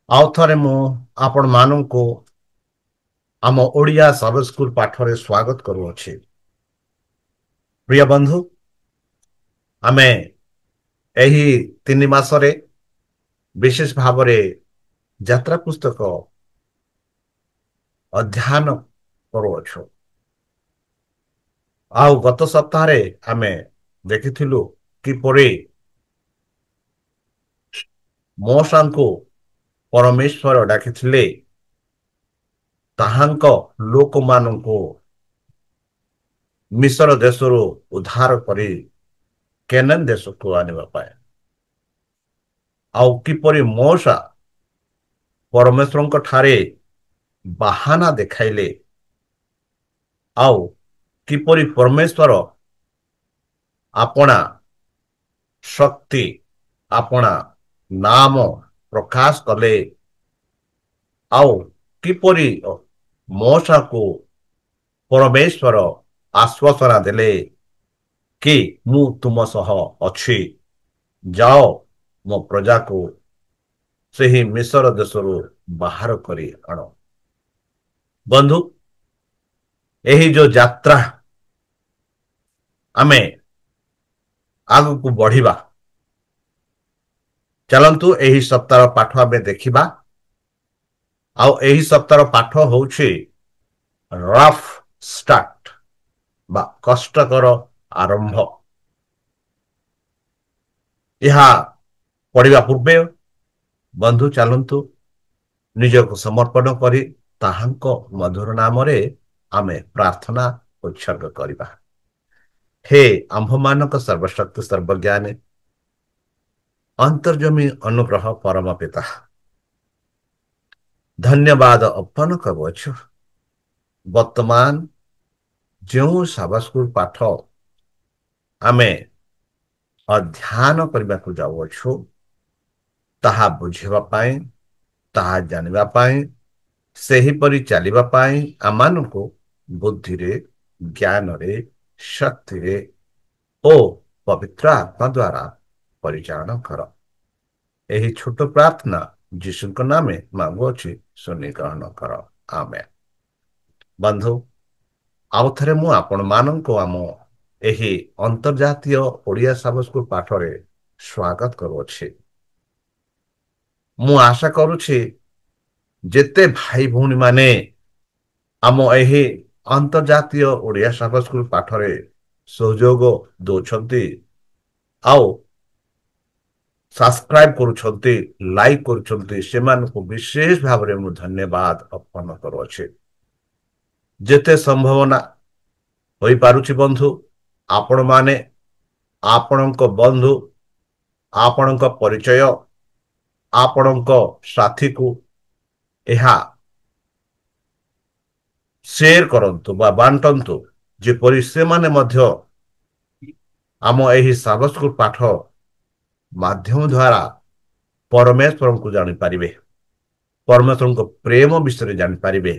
ଆଉ ଥରେ ମୁଁ ଆପଣମାନଙ୍କୁ ଆମ ଓଡ଼ିଆ ସବ ସ୍କୁଲ ପାଠରେ ସ୍ୱାଗତ କରୁଅଛି। ପ୍ରିୟ ବନ୍ଧୁ, ଆମେ ଏହି 3 ମାସରେ ବିଶେଷ ଭାବରେ ଯାତ୍ରା ପୁସ୍ତକ ଅଧ୍ୟୟନ କରୁଅଛୁ। ଆଉ ଗତ ସପ୍ତାହରେ ଆମେ ଦେଖିଥିଲୁ କିପରି ମଉସାଙ୍କୁ ପରମେଶ୍ୱର ଡାକିଥିଲେ ତାହାଙ୍କ ଲୋକମାନଙ୍କୁ ମିଶର ଦେଶରୁ ଉଦ୍ଧାର କରି କେନାନ ଦେଶକୁ ଆଣିବା ପାଇଁ। ଆଉ କିପରି ମଉସା ପରମେଶ୍ୱରଙ୍କ ଠାରେ ବାହାନା ଦେଖାଇଲେ ଆଉ କିପରି ପରମେଶ୍ୱର ଆପଣା ଶକ୍ତି ଆପଣା ନାମ ପ୍ରକାଶ କଲେ ଆଉ କିପରି ମଉସାକୁ ପରମେଶ୍ୱର ଆଶ୍ୱାସନା ଦେଲେ କି ମୁଁ ତୁମ ସହ ଅଛି, ଯାଅ ମୋ ପ୍ରଜାକୁ ସେହି ମିଶର ଦେଶରୁ ବାହାର କରି ଆଣ। ବନ୍ଧୁ, ଏହି ଯୋଉ ଯାତ୍ରା ଆମେ ଆଗକୁ ବଢିବା, ଚାଲନ୍ତୁ ଏହି ସପ୍ତାହର ପାଠ ଆମେ ଦେଖିବା। ଆଉ ଏହି ସପ୍ତାହର ପାଠ ହେଉଛି ରଫ୍ ଷ୍ଟାର୍ଟ ବା କଷ୍ଟକର ଆରମ୍ଭ। ଏହା ପଢିବା ପୂର୍ବେ ବନ୍ଧୁ ଚାଲନ୍ତୁ ନିଜକୁ ସମର୍ପଣ କରି ତାହାଙ୍କ ମଧୁର ନାମରେ ଆମେ ପ୍ରାର୍ଥନା ଉତ୍ସର୍ଗ କରିବା। ହେ ଆମ୍ଭମାନଙ୍କ ସର୍ବଶକ୍ତି ସର୍ବଜ୍ଞାନୀ ଅନ୍ତର୍ଜମୀ ଅନୁଗ୍ରହ ପରମ ପିତା, ଧନ୍ୟବାଦ ଅର୍ପଣ କରୁଅଛୁ। ବର୍ତ୍ତମାନ ଯେଉଁ ସାବାସ୍କୁଲ ପାଠ ଆମେ ଅଧ୍ୟୟନ କରିବାକୁ ଯାଉଅଛୁ, ତାହା ବୁଝିବା ପାଇଁ, ତାହା ଜାଣିବା ପାଇଁ, ସେହିପରି ଚାଲିବା ପାଇଁ ଆମମାନଙ୍କୁ ବୁଦ୍ଧିରେ, ଜ୍ଞାନରେ, ଶକ୍ତିରେ ଓ ପବିତ୍ର ଆତ୍ମା ଦ୍ୱାରା ପରିଚାଳନା କର। ଏହି ଛୋଟ ପ୍ରାର୍ଥନା ଯୀଶୁଙ୍କ ନାମେ ମାଗୁଅଛି, ଶୁଣି ଗ୍ରହଣ କର। ଆମେନ୍। ବନ୍ଧୁ, ଆଉ ଥରେ ମୁଁ ଆପଣମାନଙ୍କୁ ଆମ ଏହି ଅନ୍ତର୍ଜାତୀୟ ଓଡ଼ିଆ ସାବସ୍କୁଲ ପାଠରେ ସ୍ୱାଗତ କରୁଅଛି। ମୁଁ ଆଶା କରୁଛି ଯେତେ ଭାଇ ଭଉଣୀ ମାନେ ଆମ ଏହି ଅନ୍ତର୍ଜାତୀୟ ଓଡ଼ିଆ ସାବସ୍କୁଲ ପାଠରେ ସହଯୋଗ ଦଉଛନ୍ତି ଆଉ ସବସ୍କ୍ରାଇବ କରୁଛନ୍ତି, ଲାଇକ୍ କରୁଛନ୍ତି, ସେମାନଙ୍କୁ ବିଶେଷ ଭାବରେ ମୁଁ ଧନ୍ୟବାଦ ଅର୍ପଣ କରୁଅଛି। ଯେତେ ସମ୍ଭାବନା ହୋଇପାରୁଛି ବନ୍ଧୁ, ଆପଣମାନେ ଆପଣଙ୍କ ବନ୍ଧୁ, ଆପଣଙ୍କ ପରିଚୟ, ଆପଣଙ୍କ ସାଥୀକୁ ଏହା ସେୟାର କରନ୍ତୁ ବା ବାଣ୍ଟନ୍ତୁ, ଯେପରି ସେମାନେ ମଧ୍ୟ ଆମ ଏହି ସାବସ୍କୁଲ ପାଠ ମାଧ୍ୟମ ଦ୍ୱାରା ପରମେଶ୍ୱରଙ୍କୁ ଜାଣିପାରିବେ, ପରମେଶ୍ୱରଙ୍କ ପ୍ରେମ ବିଷୟରେ ଜାଣିପାରିବେ,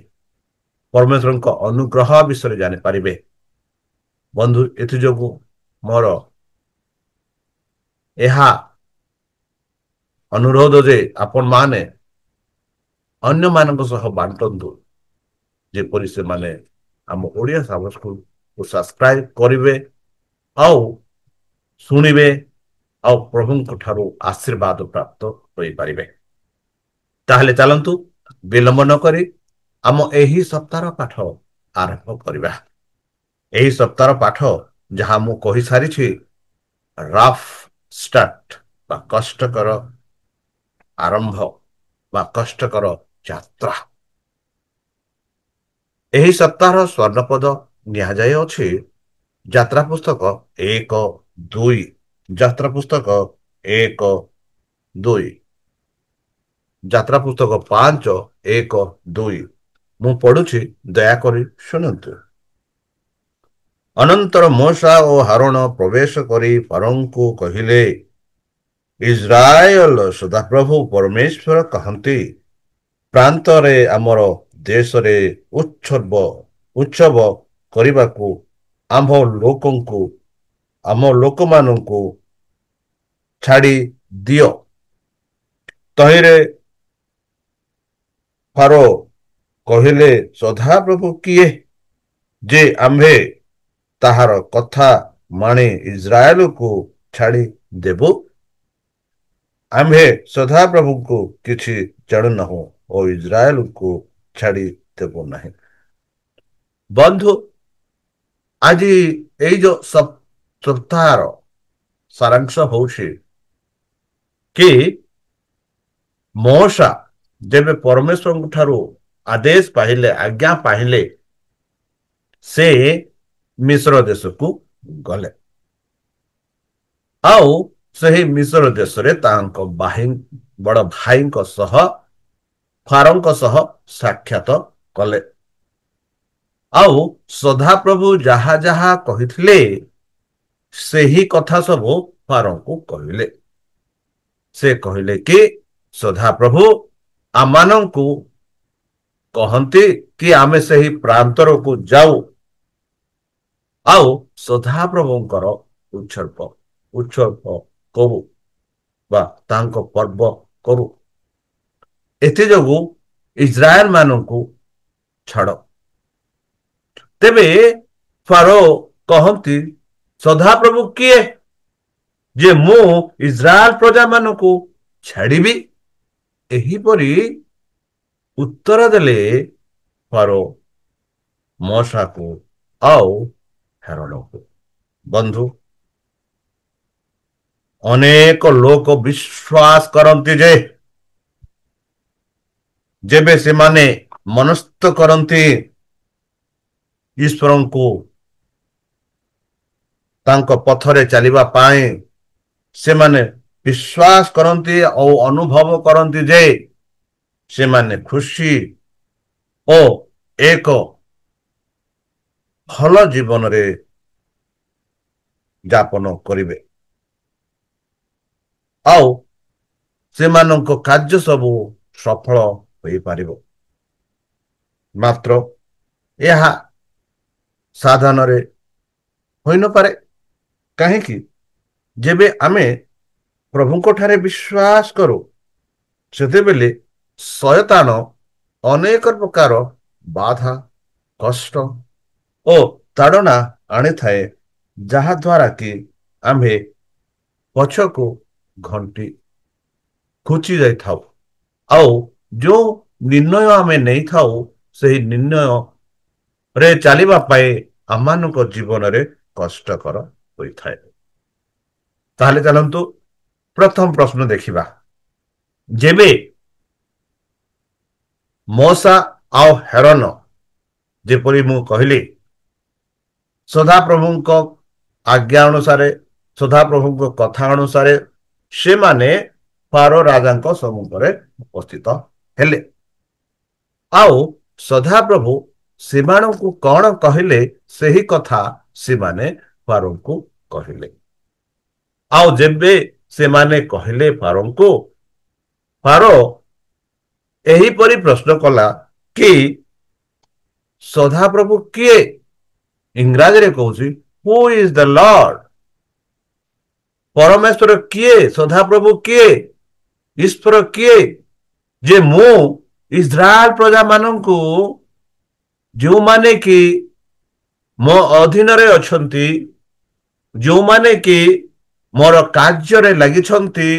ପରମେଶ୍ୱରଙ୍କ ଅନୁଗ୍ରହ ବିଷୟରେ ଜାଣିପାରିବେ। ବନ୍ଧୁ, ଏଥିଯୋଗୁଁ ମୋର ଏହା ଅନୁରୋଧ ଯେ ଆପଣମାନେ ଅନ୍ୟମାନଙ୍କ ସହ ବାଣ୍ଟନ୍ତୁ, ଯେପରି ସେମାନେ ଆମ ଓଡ଼ିଆ ସାବସ୍କୁଲକୁ ସବସ୍କ୍ରାଇବ କରିବେ ଆଉ ଶୁଣିବେ ଆଉ ପ୍ରଭୁଙ୍କ ଠାରୁ ଆଶୀର୍ବାଦ ପ୍ରାପ୍ତ ହୋଇପାରିବେ। ତାହେଲେ ଚାଲନ୍ତୁ ବିଳମ୍ବ ନ କରି ଆମ ଏହି ସପ୍ତାହର ପାଠ ଆରମ୍ଭ କରିବା। ଏହି ସପ୍ତାହର ପାଠ ଯାହା ମୁଁ କହିସାରିଛି, ରଫ୍ ଷ୍ଟାର୍ଟ ବା କଷ୍ଟକର ଆରମ୍ଭ ବା କଷ୍ଟକର ଯାତ୍ରା। ଏହି ସପ୍ତାହର ସ୍ୱର୍ଣ୍ଣପଦ ନିଆଯାଇଅଛି ଯାତ୍ରା ପୁସ୍ତକ 1-2। ଯାତ୍ରା ପୁସ୍ତକ 1-2, ଯାତ୍ରା ପୁସ୍ତକ 5-1-2। ମୁଁ ପଢୁଛି, ଦୟାକରି ଶୁଣନ୍ତୁ। ଅନନ୍ତର ମୋଶା ଓ ହାରଣ ପ୍ରବେଶ କରି ଫରୋଙ୍କୁ କହିଲେ, ଇସ୍ରାଏଲ ସଦାପ୍ରଭୁ ପରମେଶ୍ୱର କହନ୍ତି, ପ୍ରାନ୍ତରେ ଆମର ଦେଶରେ ଉତ୍ସବ କରିବାକୁ ଆମ ଲୋକମାନଙ୍କୁ ଛାଡ଼ି ଦିଅ। ତହିଁରେ ଫାରୋ କହିଲେ, ସଦାପ୍ରଭୁ କିଏ ଯେ ଆମ୍ଭେ ତାହାର କଥା ମାଣି ଇସ୍ରାଏଲକୁ ଛାଡ଼ି ଦେବୁ? ଆମ୍ଭେ ସଦାପ୍ରଭୁଙ୍କୁ କିଛି ଜାଣୁନାହୁଁ ଓ ଇସ୍ରାଏଲକୁ ଛାଡ଼ି ଦେବୁ ନାହିଁ। ବନ୍ଧୁ, ଆଜି ଏଇ ଯୋଉ ସପ୍ତାହର ସାରାଂଶ ହଉଛି କି ମୋଶା ଯେବେ ପରମେଶ୍ୱରଙ୍କ ଠାରୁ ଆଦେଶ ପାଇଲେ, ଆଜ୍ଞା ପାଇଲେ, ସେ ମିଶ୍ର ଦେଶକୁ ଗଲେ। ଆଉ ସେହି ମିଶ୍ର ଦେଶରେ ତାଙ୍କ ବଡ଼ ଭାଇଙ୍କ ସହ ଫାରୋଙ୍କ ସହ ସାକ୍ଷାତ କଲେ। ଆଉ ସଦାପ୍ରଭୁ ଯାହା ଯାହା କହିଥିଲେ ସେହି କଥା ସବୁ ଫାରୋଙ୍କୁ କହିଲେ। ସେ କହିଲେ କି ସଦାପ୍ରଭୁ ଆମମାନଙ୍କୁ କହନ୍ତି କି ଆମେ ସେହି ପ୍ରାନ୍ତରକୁ ଯାଉ ଆଉ ସଦାପ୍ରଭୁଙ୍କର ଉତ୍ସର୍ଗ କରୁ ବା ତାଙ୍କ ପର୍ବ କରୁ। ଏଥିଯୋଗୁ ଇସ୍ରାଏଲ ମାନଙ୍କୁ ଛାଡ଼। ତେବେ ଫାରୋ କହନ୍ତି, ସଦାପ୍ରଭୁ କିଏ ଯେ ମୁଁ ଇସ୍ରାଏଲ ପ୍ରଜା ମାନଙ୍କୁ ଛାଡ଼ିବି? ଏହିପରି ଉତ୍ତର ଦେଲେ ଫାରୋ ମୋଶାକୁ ଆଉ ହାରୋନକୁ। ବନ୍ଧୁ, ଅନେକ ଲୋକ ବିଶ୍ୱାସ କରନ୍ତି ଯେ ଯେବେ ସେମାନେ ମନସ୍ଥ କରନ୍ତି ଈଶ୍ୱରଙ୍କୁ ତାଙ୍କ ପଥରେ ଚାଲିବା ପାଇଁ, ସେମାନେ ବିଶ୍ୱାସ କରନ୍ତି ଓ ଅନୁଭବ କରନ୍ତି ଯେ ସେମାନେ ଖୁସି ଓ ଏକ ଭଲ ଜୀବନରେ ଯାପନ କରିବେ ଆଉ ସେମାନଙ୍କ କାର୍ଯ୍ୟ ସବୁ ସଫଳ ହୋଇପାରିବ। ମାତ୍ର ଏହା ସାଧନରେ ହୋଇନପାରେ। କାହିଁକି? ଯେବେ ଆମେ ପ୍ରଭୁଙ୍କ ଠାରେ ବିଶ୍ୱାସ କରୁ, ସେତେବେଳେ ଶୟତାନ ଅନେକ ପ୍ରକାର ବାଧା, କଷ୍ଟ ଓ ତାଡ଼ନା ଆଣିଥାଏ, ଯାହା ଦ୍ୱାରା କି ଆମ୍ଭେ ପଛକୁ ଘୁଞ୍ଚି ଯାଇଥାଉ ଆଉ ଯେଉଁ ନିର୍ଣ୍ଣୟ ଆମେ ନେଇଥାଉ ସେହି ନିର୍ଣ୍ଣୟରେ ଚାଲିବା ପାଇଁ ଆମମାନଙ୍କ ଜୀବନରେ କଷ୍ଟକର ହୋଇଥାଏ। ତାହେଲେ ଚାଲନ୍ତୁ ପ୍ରଥମ ପ୍ରଶ୍ନ ଦେଖିବା। ଯେବେ ମୋଶା ଆଉ ହାରୋନ, ଯେପରି ମୁଁ କହିଲି, ସଦାପ୍ରଭୁଙ୍କ ଆଜ୍ଞା ଅନୁସାରେ, ସଦାପ୍ରଭୁଙ୍କ କଥା ଅନୁସାରେ ସେମାନେ ଫାରୋ ରାଜାଙ୍କ ସମ୍ମୁଖରେ ଉପସ୍ଥିତ ହେଲେ। ଆଉ ସଦାପ୍ରଭୁ ସେମାନଙ୍କୁ କଣ କହିଲେ ସେହି କଥା ସେମାନେ ଫାରୋଙ୍କୁ କହିଲେ। ଆଉ ଯେବେ ସେମାନେ କହିଲେ ଫାରୋଙ୍କୁ, ଫାରୋ ଏହିପରି ପ୍ରଶ୍ନ କଲା କି ସଦାପ୍ରଭୁ କିଏ? ଇଂରାଜୀରେ କହୁଛି, ହୁ ଇଜ ଦ ଲର୍ଡ? ପରମେଶ୍ୱର କିଏ? ସଦାପ୍ରଭୁ କିଏ? ଈଶ୍ୱର କିଏ ଯେ ମୁଁ ଇସ୍ରାଏଲ ପ୍ରଜା ମାନଙ୍କୁ, ଯେଉଁମାନେ କି ମୋ ଅଧୀନରେ ଅଛନ୍ତି, ଯେଉଁମାନେ କି ମୋର କାର୍ଯ୍ୟରେ ଲାଗିଛନ୍ତି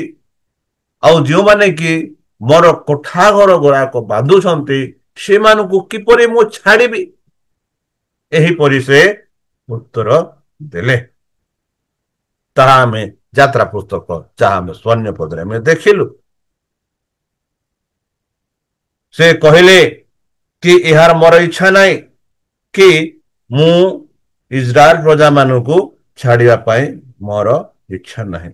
ଆଉ ଯେଉଁମାନେ କି ମୋର କୋଠା ଘର ଗୁଡ଼ାକ ବାନ୍ଧୁଛନ୍ତି, ସେମାନଙ୍କୁ କିପରି ମୁଁ ଛାଡ଼ିବି? ଏହିପରି ସେ ଉତ୍ତର ଦେଲେ। ତାହା ଆମେ ଯାତ୍ରା ପୁସ୍ତକ, ଯାହା ଆମେ ସ୍ୱର୍ଣ୍ଣ ପଦରେ ଆମେ ଦେଖିଲୁ। ସେ କହିଲେ କି ଏହାର ମୋର ଇଚ୍ଛା ନାହିଁ କି ମୁଁ ଇସ୍ରାଏଲ ପ୍ରଜା ମାନଙ୍କୁ ଛାଡ଼ିବା ପାଇଁ ମୋର ଇଚ୍ଛା ନାହିଁ।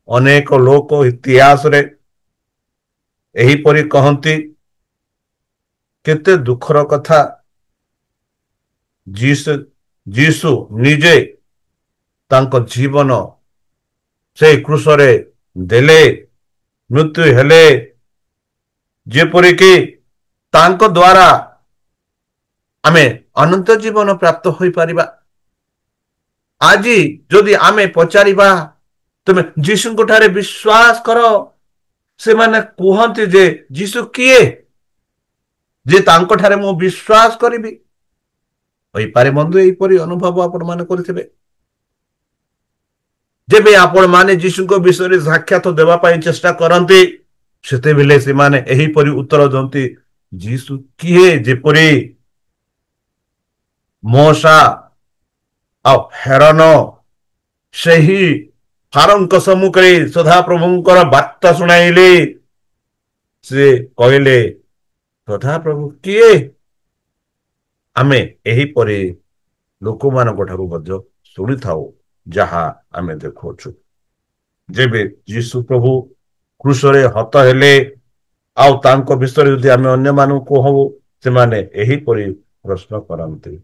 ଅନେକ ଲୋକ ଇତିହାସରେ ଏହିପରି କହନ୍ତି। କେତେ ଦୁଃଖର କଥା, ଯୀଶୁ ନିଜେ ତାଙ୍କ ଜୀବନ ସେ କ୍ରୁଶରେ ଦେଲେ, ମୃତ୍ୟୁ ହେଲେ, ଯେପରିକି ତାଙ୍କ ଦ୍ୱାରା ଆମେ ଅନନ୍ତ ଜୀବନ ପ୍ରାପ୍ତ ହୋଇପାରିବା। ଆଜି ଯଦି ଆମେ ପଚାରିବା, ତୁମେ ଯୀଶୁଙ୍କ ଠାରେ ବିଶ୍ୱାସ କର, से माने कहते जे जीसु किए जे तांको ठारे मु विश्वास करिबी होई पारे बंधु एपरि अनुभव आपण माने करथिबे जेबे आपण माने जीसु को विषय साक्षात देवा पाई चेष्टा करंती सेते बेले से माने एही परि उत्तर दंती जीसु किए जेपरि मोसा आ हेरन सही फारंक सम्मुखरे सदा प्रभुंकर बार्ता सुनाइले से कहले सदा प्रभु किए आमे एही परे लोक मानक ठारू मध्य शुणी थाउ जहा आमे देखुछु जेबे यीशु प्रभु क्रूसरे हत हेले आउ तांको विषय यदि आमे अन्य मानक कहू से माने एही परे प्रश्न करंती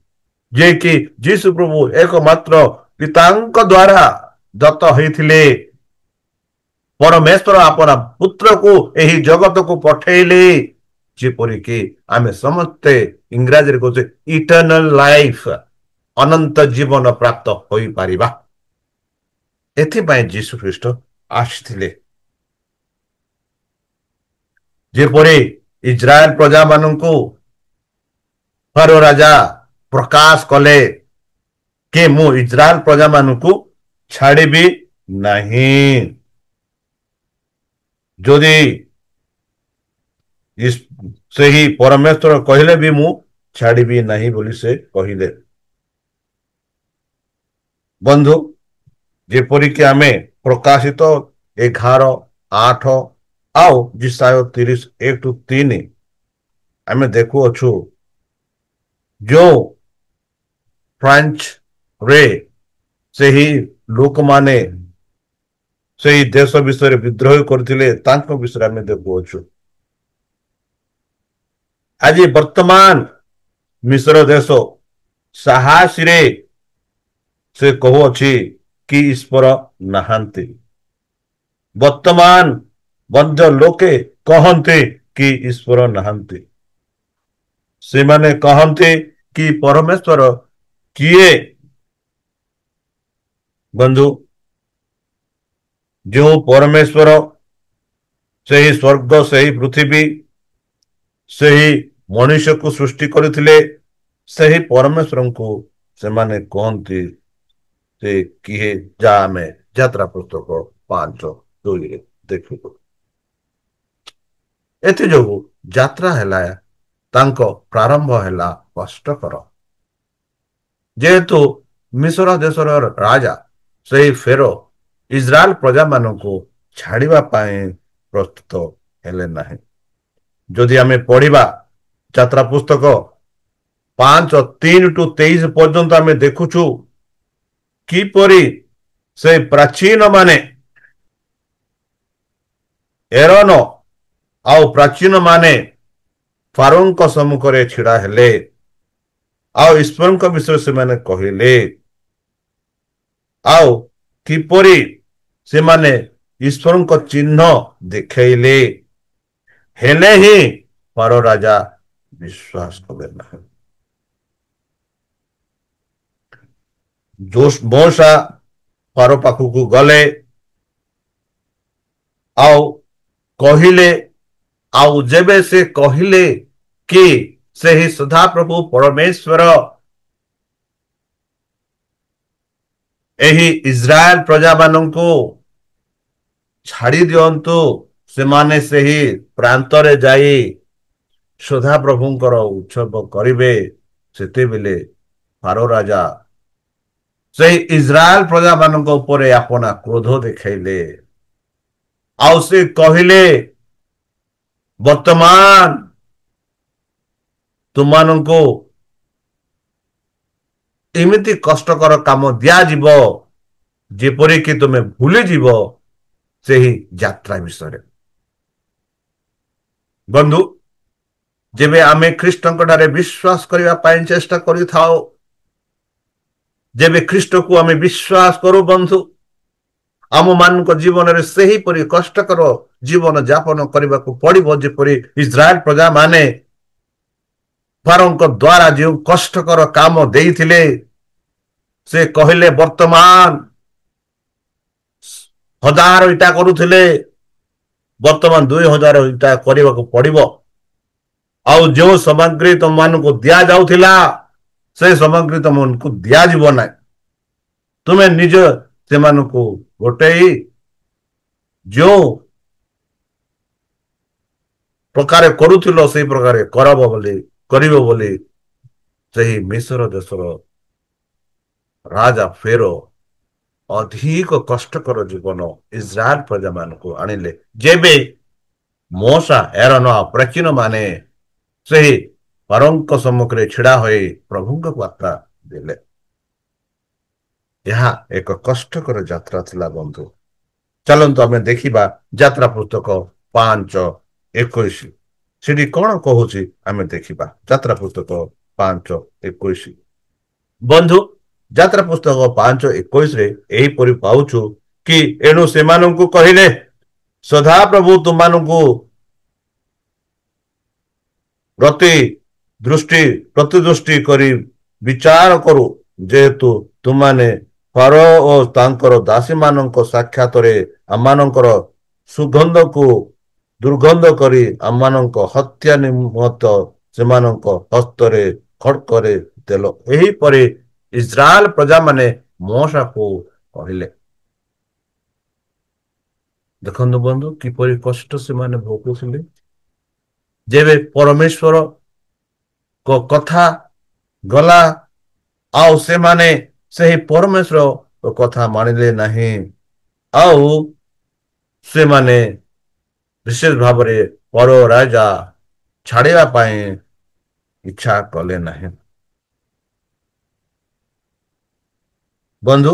जे कि यीशु प्रभु एकमात्र पितांक द्वारा दत्त होइथिले परमेश्वर अपना पुत्र को एही जगत को पठेले जेपरि कि आमे समस्ते इंग्रजी रे कहते इटर्नल लाइफ अनंत जीवन प्राप्त होई पारिबा एथिपाई यीशु ख्रीष्ट आसिथिले जेपरि इस्राएल प्रजा माननकु फारो राजा प्रकाश कले के मु इस्राएल प्रजा माननकु छाड़ीबी नहीं जदि सही परमेश्वर कहले भी मु छाड़ीबी नहीं बोली से कहले बंधु जेपरिक आमे प्रकाशित 11:8 आउ जिसाय 30:1-3 आमे देखु अछु जो फ्रांच रे सही लोक माने सही देश विषय विद्रोह करथिले तांको विषय आमे देखु अछु आज वर्तमान मिस्र देश साहसी रे से कहू अछि कि ईश्वर नहांती वर्तमान बंध लोके कहते कि ईश्वर नहांती से माने कहते कि परमेश्वर किए बंधु जो परमेश्वर सही स्वर्ग सही पृथ्वी सही मनुष्य को सृष्टि करथिले सही परमेश्वर को से माने कहते से किए जा में यात्रा पुस्तक 5:2 देखु एथि जोगु यात्रा हैला तांको प्रारंभ हैला कष्टकर जेहेतु मिस्र देशर राजा सही फेरो इस्राएल प्रजा मानकु छाड़िबा पाए प्रस्तुत हेले नाही जदि आमे पढ़िबा यात्रा पुस्तक 5:3-23 पर्यंत आमे देखुछु किपरि से प्राचीन माने एरन आउ प्राचीन माने फारोंक सम्मुखरे छिड़ा हेले आउ ईश्वर का विषय से माने कहले आउ किपरि से माने ईश्वर को चिन्ह देखैले हेले ही फारो राजा विश्वास कले ना जोश मोसा फारो पाखु को गले आउ कहिले आउ जेबे से कहिले कि से ही सदा प्रभु परमेश्वर एही इस्राएल प्रजा मानंको छाड़ी दियंतु से माने से ही प्रांतरे जाई सदा प्रभुंकर उत्सव करिवे सेते बेले फारो राजा से इस्राएल प्रजा मानंको ऊपर अपना क्रोध देखैले आउ से कहिले वर्तमान तुमानंको एमिति कष्टकर काम दिया जीव जेपरि कि तुमे भूली जीव से ही यात्रा विषय बंधु जेबे आमे ख्रीष्टंक ठारे विश्वास करिवा पाई चेष्टा करि थाओ जेबे ख्रीष्ट को आमे विश्वास करू बंधु आम मान जीवन रे सही परि कष्टकर जीवन यापन करने को पड़ो जेपरि इस्राएल प्रजा माने फारोंक द्वारा जो कष्टकर काम देइथिले से कहले वर्तमान हजार इटा करुथिले ବର୍ତ୍ତମାନ 2000 ଇଟା କରିବାକୁ ପଡିବ। ଆଉ ଯେଉଁ ସାମଗ୍ରୀ ତମମାନଙ୍କୁ ଦିଆଯାଉଥିଲା ସେ ସାମଗ୍ରୀ ତମମାନଙ୍କୁ ଦିଆଯିବ ନାହିଁ। ତୁମେ ନିଜ ସେମାନଙ୍କୁ ଗୋଟେଇ ଯେଉଁ ପ୍ରକାରେ କରୁଥିଲ ସେଇ ପ୍ରକାରେ କରିବ ବୋଲି ସେହି ମିଶ୍ର ଦେଶର ରାଜା ଫେରୋ ଅଧିକ କଷ୍ଟକର ଜୀବନ ଇସ୍ରାଏଲ ପ୍ରଜାମାନଙ୍କୁ ଆଣିଲେ। ଯେବେ ମୋଶା ଏରନ ପ୍ରାଚୀନ ମାନେ ସେହି ଫରୋଙ୍କ ସମ୍ମୁଖରେ ଛିଡା ହୋଇ ପ୍ରଭୁଙ୍କ ବାର୍ତ୍ତା ଦେଲେ। ଏହା ଏକ କଷ୍ଟକର ଯାତ୍ରା ଥିଲା ବନ୍ଧୁ। ଚାଲନ୍ତୁ ଆମେ ଦେଖିବା ଯାତ୍ରା ପୁସ୍ତକ 5:21 ସେଠି କଣ କହୁଛି ଆମେ ଦେଖିବା। ଯାତ୍ରା ପୁସ୍ତକ 5:21 ବନ୍ଧୁ, ଯାତ୍ରା ପୁସ୍ତକ 5:21 ଏହିପରି ପାଉଛୁ କି ଏଣୁ ସେମାନଙ୍କୁ କହିଲେ, ସଦାପ୍ରଭୁ ତୁମମାନଙ୍କୁ ପ୍ରତିଦୃଷ୍ଟି କରି ବିଚାର କରୁ, ଯେହେତୁ ତୁମାନେ ଫାରୋ ଓ ତାଙ୍କର ଦାସୀମାନଙ୍କ ସାକ୍ଷାତରେ ଆମମାନଙ୍କର ସୁଗନ୍ଧକୁ ଦୁର୍ଗନ୍ଧ କରି ଆମମାନଙ୍କ ହତ୍ୟା ନିମନ୍ତ ସେମାନଙ୍କ ହସ୍ତରେ ଖଡ୍ଗରେ ଦେଲ। ଏହିପରି ଇସ୍ରାଏଲ ପ୍ରଜାମାନେ ମୋଶାକୁ କହିଲେ। ଦେଖନ୍ତୁ ବନ୍ଧୁ, କିପରି କଷ୍ଟ ସେମାନେ ଭୋଗୁଥିଲେ। ଯେବେ ପରମେଶ୍ୱର କଥା ଗଲା ଆଉ ସେମାନେ ସେହି ପରମେଶ୍ୱର କଥା ମାନିଲେ ନାହିଁ, ଆଉ ସେମାନେ ବିଶେଷ ଭାବରେ ପର ରାଜା ଛାଡିବା ପାଇଁ ଇଚ୍ଛା କଲେ ନାହିଁ। ବନ୍ଧୁ,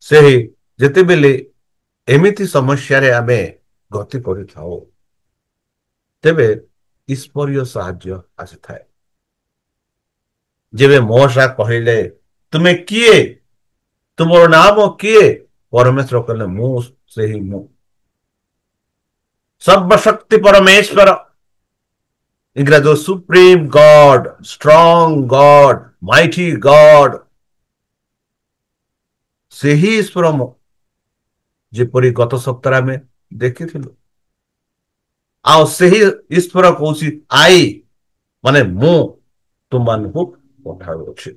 ସେହି ଯେତେବେଳେ ଏମିତି ସମସ୍ୟାରେ ଆମେ ଗତି କରିଥାଉ, ତେବେ ଈଶ୍ୱରୀୟ ସାହାଯ୍ୟ ଆସିଥାଏ। ଯେବେ ମୋଶା କହିଲେ, ତୁମେ କିଏ? ତୁମର ନାମ କିଏ? ପରମେଶ୍ୱର କହିଲେ, ମୁଁ ସେହି ମୁଁ ସର୍ବଶକ୍ତି ପରମେଶ୍ୱର। ଇଂରାଜୀ ସୁପ୍ରିମ ଗଡ, ଷ୍ଟ୍ରଙ୍ଗ ଗଡ, ମାଇଟି ଗଡ। ସେହି ଈଶ୍ୱର ଯେପରି ଗତ ସପ୍ତାହରେ ଆମେ ଦେଖିଥିଲୁ। ଆଉ ସେହି ଈଶ୍ୱର କହୁଛି ଆଇ, ମାନେ ମୁଁ ତୁମମାନଙ୍କୁ ପଠାଉଅଛି।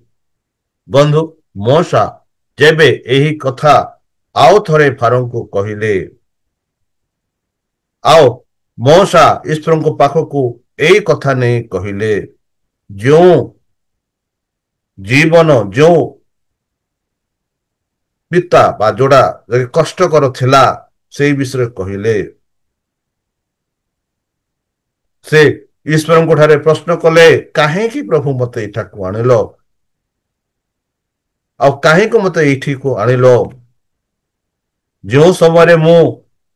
ବନ୍ଧୁ, ମୋଶା ଯେବେ ଏହି କଥା ଆଉ ଥରେ ଫାରୋଙ୍କୁ କହିଲେ, ଆଉ ମୋଶା ଈଶ୍ୱରଙ୍କ ପାଖକୁ ଏଇ କଥା ନେଇ କହିଲେ, ଯେଉଁ ପିତା ବା ଯୋଡା କଷ୍ଟକର ଥିଲା ସେଇ ବିଷୟରେ କହିଲେ। ସେ ଈଶ୍ୱରଙ୍କ ଠାରେ ପ୍ରଶ୍ନ କଲେ, କାହିଁକି ପ୍ରଭୁ ମତେ ଏଠାକୁ ଆଣିଲ? ଆଉ କାହିଁକି ମତେ ଏଇଠିକୁ ଆଣିଲ? ଯେଉଁ ସମୟରେ ମୁଁ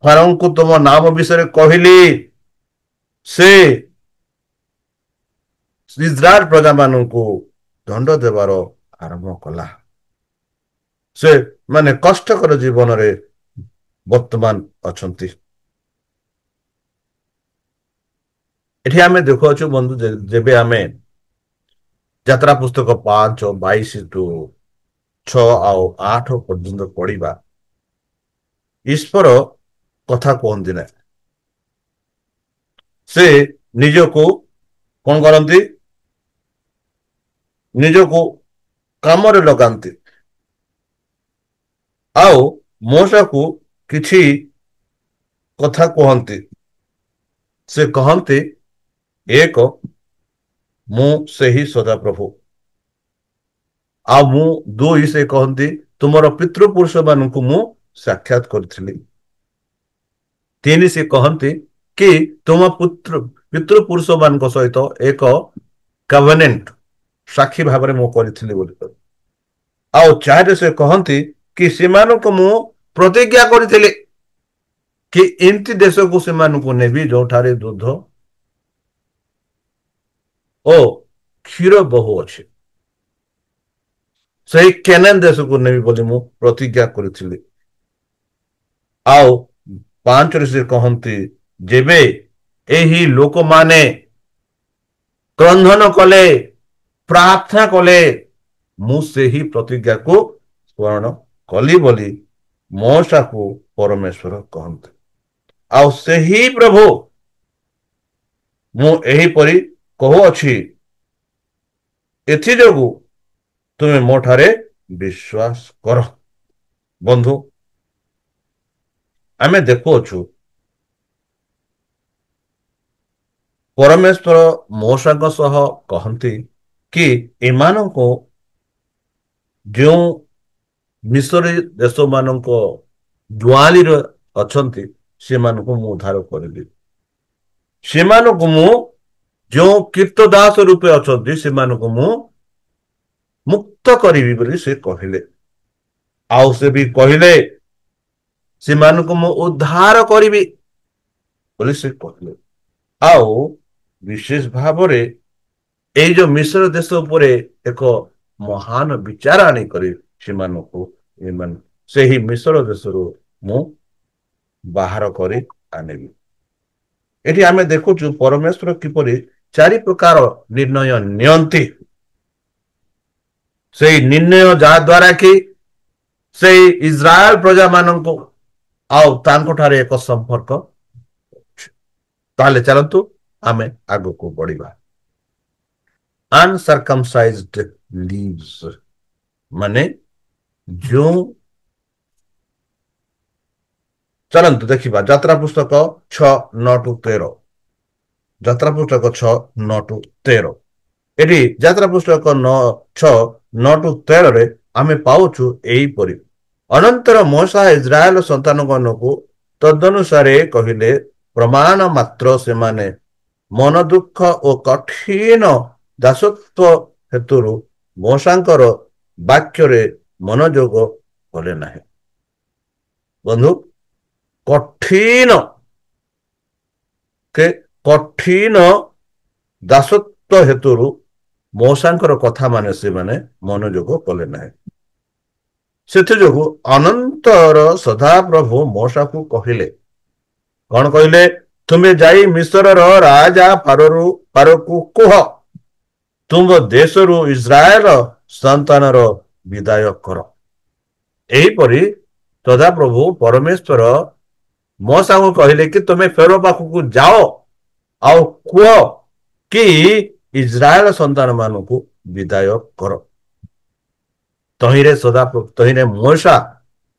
ଫାରୋଙ୍କୁ ତୁମ ନାମ ବିଷୟରେ କହିଲି, ସେ ଇସ୍ରାଏଲ ପ୍ରଜାମାନଙ୍କୁ ଦଣ୍ଡ ଦେବାର ଆରମ୍ଭ କଲା। ସେ ମାନେ କଷ୍ଟକର ଜୀବନରେ ବର୍ତ୍ତମାନ ଅଛନ୍ତି। ଏଠି ଆମେ ଦେଖୁଅଛୁ ବନ୍ଧୁ, ଯେବେ ଆମେ ଯାତ୍ରା ପୁସ୍ତକ 5:22-6 ଆଉ 8 ପର୍ଯ୍ୟନ୍ତ ପଢିବା, ଈଶ୍ୱର କଥା କୁହନ୍ତି ନାହିଁ। ସେ ନିଜକୁ କଣ କରନ୍ତି? ନିଜକୁ କାମରେ ଲଗାନ୍ତି। ଆଉ ମୋଶାକୁ କିଛି କଥା କୁହନ୍ତି। ସେ କହନ୍ତି, ଏକ, ମୁଁ ସେହି ସଦାପ୍ରଭୁ। ଆଉ ମୁଁ ଦୁଇ, ସେ କହନ୍ତି, ତୁମର ପିତୃପୁରୁଷ ମାନଙ୍କୁ ମୁଁ ସାକ୍ଷାତ କରିଥିଲି। 3, ସେ କହନ୍ତି କି ତୁମ ପିତୃପୁରୁଷ ମାନଙ୍କ ସହିତ ଏକ କଭେନେଣ୍ଟ ସାକ୍ଷୀ ଭାବରେ ମୁଁ କରିଥିଲି ବୋଲି। ଆଉ 4, ସେ କହନ୍ତି କି ସେମାନଙ୍କୁ ମୁଁ ପ୍ରତିଜ୍ଞା କରିଥିଲି କି ଏମିତି ଦେଶକୁ ସେମାନଙ୍କୁ ନେବି ଯୋଉଠାରେ ଦୁଧ ଓ କ୍ଷୀର ବହୁ ଅଛି, ସେହି କେନାନ ଦେଶକୁ ନେବି ବୋଲି ମୁଁ ପ୍ରତିଜ୍ଞା କରିଥିଲି। ଆଉ 5ରେ ସେ କହନ୍ତି, ଯେବେ ଏହି ଲୋକମାନେ କ୍ରନ୍ଧନ କଲେ, ପ୍ରାର୍ଥନା କଲେ, ମୁଁ ସେହି ପ୍ରତିଜ୍ଞାକୁ ସ୍ମରଣ କଲି ବୋଲି ମୋଶାକୁ ପରମେଶ୍ୱର କହନ୍ତି। ଆଉ ସେହି ପ୍ରଭୁ ମୁଁ ଏହିପରି କହୁଅଛି, ଏଥିଯୋଗୁ ତୁମେ ମୋ ଠାରେ ବିଶ୍ୱାସ କର। ବନ୍ଧୁ, ଆମେ ଦେଖୁଅଛୁ ପରମେଶ୍ୱର ମୂଷାଙ୍କ ସହ କହନ୍ତି କି ଏମାନଙ୍କୁ ଯେଉଁ ମିଶରୀ ଦେଶ ମାନଙ୍କ ଜୁଆଲିରେ ଅଛନ୍ତି ସେମାନଙ୍କୁ ମୁଁ ଉଦ୍ଧାର କରିବି। ସେମାନଙ୍କୁ ମୁଁ ଯେଉଁ କୀର୍ତ୍ତ ଦାସ ରୂପେ ଅଛନ୍ତି ସେମାନଙ୍କୁ ମୁଁ ମୁକ୍ତ କରିବି ବୋଲି ସେ କହିଲେ। ଆଉ ସେ ବି କହିଲେ ସେମାନଙ୍କୁ ମୁଁ ଉଦ୍ଧାର କରିବି ବୋଲି ସେ କହିଲେ। ଆଉ ବିଶେଷ ଭାବରେ ଏଇ ଯୋଉ ମିଶ୍ର ଦେଶ ଉପରେ ଏକ ମହାନ ବିଚାର ଆଣିକରି ସେମାନଙ୍କୁ ଏମାନେ ସେହି ମିଶ୍ର ଦେଶରୁ ମୁଁ ବାହାର କରି ଆଣିବି। ଏଠି ଆମେ ଦେଖୁଛୁ ପରମେଶ୍ୱର କିପରି ଚାରି ପ୍ରକାର ନିର୍ଣ୍ଣୟ ନିଅନ୍ତି। ସେଇ ନିର୍ଣ୍ଣୟ ଯାହା ଦ୍ୱାରା କି ସେଇ ଇସ୍ରାଏଲ ପ୍ରଜା ମାନଙ୍କୁ ଆଉ ତାଙ୍କଠାରେ ଏକ ସମ୍ପର୍କ। ତାହେଲେ ଚାଲନ୍ତୁ ଆମେ ଆଗକୁ ବଢିବା। ଅନସର୍କମସାଇଜ୍ଡ ଲିଭ୍ସ ମାନେ ଯେଉଁ, ଚାଲନ୍ତୁ ଦେଖିବା ଯାତ୍ରା ପୁସ୍ତକ 6:9-13। ଯାତ୍ରା ପୁସ୍ତକ 6:9-13। ଏଠି ଯାତ୍ରା ପୁସ୍ତକ 6:9-13ରେ ଆମେ ପାଉଛୁ ଏହିପରି। ଅନନ୍ତର ମୋଶା ଇସ୍ରାଏଲ ସନ୍ତାନମାନଙ୍କୁ ତଦନୁସାରେ କହିଲେ, ପ୍ରମାଣ ମାତ୍ର ସେମାନେ ମନ ଦୁଃଖ ଓ କଠିନ ଦାସତ୍ୱ ହେତୁରୁ ମୋଶାଙ୍କର ବାକ୍ୟରେ ମନୋଯୋଗ କଲେ ନାହିଁ। ବନ୍ଧୁ, କଠିନ କଠିନ ଦାସତ୍ୱ ହେତୁରୁ ମୋଶାଙ୍କର କଥା ମାନେ ସେମାନେ ମନୋଯୋଗ କଲେ ନାହିଁ। ସେଥିଯୋଗୁ ଅନନ୍ତର ସଦାପ୍ରଭୁ ମୋଶାକୁ କହିଲେ, କଣ କହିଲେ? ତୁମେ ଯାଇ ମିଶ୍ରର ରାଜା ଫାରୋକୁ କୁହ, ତୁମ ଦେଶରୁ ଇସ୍ରାଏଲ ସନ୍ତାନର ବିଦାୟ କର। ଏହିପରି ସଦାପ୍ରଭୁ ପରମେଶ୍ୱର ମୋଶାକୁ କହିଲେ କି ତୁମେ ଫେରୋ ପାଖକୁ ଯାଅ ଆଉ କୁହ କି ଇସ୍ରାଏଲ ସନ୍ତାନ ମାନଙ୍କୁ ବିଦାୟ କର। ତହିଁରେ ମୋଶା